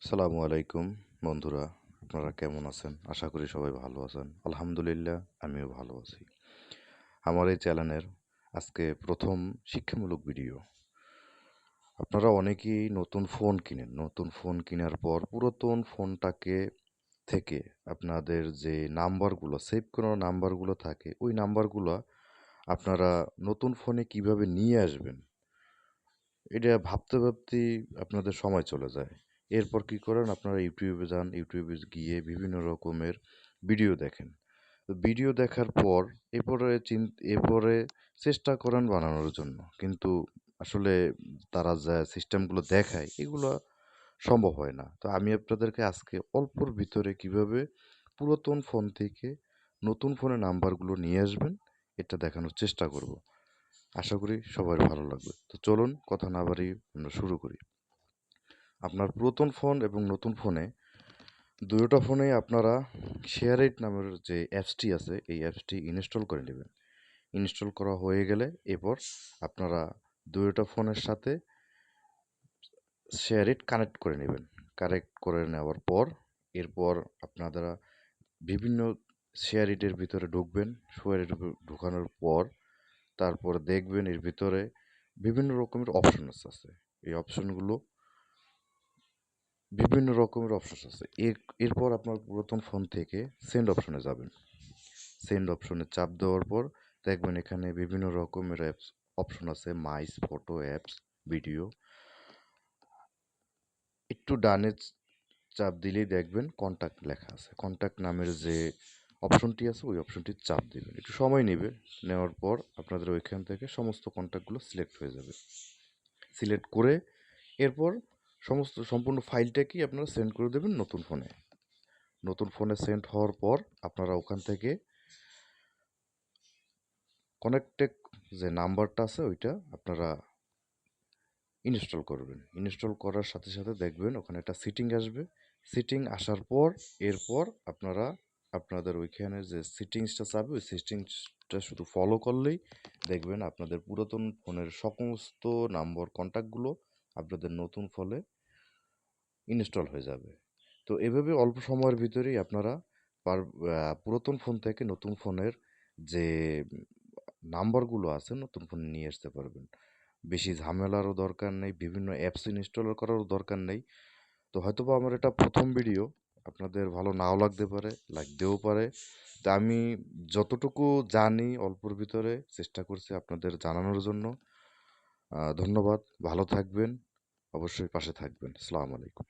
সালামু আলাইকুম বন্ধুরা, আপনারা কেমন আছেন? আশা করি সবাই ভালো আছেন। আলহামদুলিল্লাহ, আমিও ভালো আছি। আমার এই চ্যানেলের আজকে প্রথম শিক্ষামূলক ভিডিও। আপনারা অনেকেই নতুন ফোন কিনেন। নতুন ফোন কেনার পর পুরাতন ফোনটাকে থেকে আপনাদের যে নাম্বারগুলো সেভ করানো নাম্বারগুলো থাকে, ওই নাম্বারগুলো আপনারা নতুন ফোনে কিভাবে নিয়ে আসবেন, এটা ভাবতে ভাবতেই আপনাদের সময় চলে যায়। এরপর কি করেন, আপনারা ইউটিউবে যান, ইউটিউবে গিয়ে বিভিন্ন রকমের ভিডিও দেখেন। তো ভিডিও দেখার পর এরপরে চেষ্টা করেন বানানোর জন্য। কিন্তু আসলে তারা যা সিস্টেমগুলো দেখায় এগুলো সম্ভব হয় না। তো আমি আপনাদেরকে আজকে অল্পর ভিতরে কিভাবে পুরাতন ফোন থেকে নতুন ফোনে নাম্বারগুলো নিয়ে আসবেন এটা দেখানোর চেষ্টা করব। আশা করি সবার ভালো লাগবে। তো চলুন কথা না বাড়িয়ে আমরা শুরু করি। আপনার পুরাতন ফোন এবং নতুন ফোনে দুয়োটা ফোনেই আপনারা শেয়ার ইট নামের যে অ্যাপসটি আছে এই অ্যাপসটি ইনস্টল করে নেবেন। ইনস্টল করা হয়ে গেলে এরপর আপনারা দুয়োটা ফোনের সাথে শেয়ার ইট কানেক্ট করে নেবেন। কানেক্ট করে নেওয়ার পর এরপর আপনারা বিভিন্ন শেয়ার ইটের ভিতরে ঢুকবেন। শেয়ার ইট ঢুকানোর পর তারপর দেখবেন এর ভিতরে বিভিন্ন রকমের অপশন আছে। এই অপশনগুলো বিভিন্ন রকমের অপশন আছে। এরপর আপনার পুরাতন ফোন থেকে সেন্ড অপশনে যাবেন। সেন্ড অপশনে চাপ দেওয়ার পর দেখবেন এখানে বিভিন্ন রকমের অ্যাপস অপশন আছে, মাইস, ফটো, অ্যাপস, ভিডিও। একটু ডানে চাপ দিলেই দেখবেন কন্ট্যাক্ট লেখা আছে। কন্ট্যাক্ট নামের যে অপশনটি আছে ওই অপশনটি চাপ দিবেন। একটু সময় নেবে, নেওয়ার পর আপনাদের ওইখান থেকে সমস্ত কন্ট্যাক্টগুলো সিলেক্ট হয়ে যাবে। সিলেক্ট করে এরপর সম্পূর্ণ ফাইলটাকেই আপনারা সেন্ড করে দেবেন নতুন ফোনে। নতুন ফোনে সেন্ড হওয়ার পর আপনারা ওখান থেকে কানেক্টেড যে নাম্বারটা আছে ওইটা আপনারা ইনস্টল করবেন। ইনস্টল করার সাথে সাথে দেখবেন ওখানে একটা সিটিং আসবে। সিটিং আসার পর এরপর আপনারা আপনাদের ওইখানে যে সিটিংসটা চাবে ওই সিটিংসটা শুধু ফলো করলেই দেখবেন আপনাদের পুরাতন ফোনের সমস্ত নাম্বার কন্ট্যাক্টগুলো আপনাদের নতুন ফোনে ইনস্টল হয়ে যাবে। তো এভাবে অল্প সময়ের ভিতরেই আপনারা পুরাতন ফোন থেকে নতুন ফোনের যে নাম্বারগুলো আছে নতুন ফোনে নিয়ে আসতে পারবেন। বেশি ঝামেলারও দরকার নেই, বিভিন্ন অ্যাপস ইনস্টল করারও দরকার নেই। তো হয়তোবা আমার এটা প্রথম ভিডিও, আপনাদের ভালো নাও লাগতে পারে, লাগতেও পারে। তা আমি যতটুকু জানি অল্পর ভিতরে চেষ্টা করছি আপনাদের জানানোর জন্য। ধন্যবাদ, ভালো থাকবেন, অবশ্যই পাশে থাকবেন। আসসালামু আলাইকুম।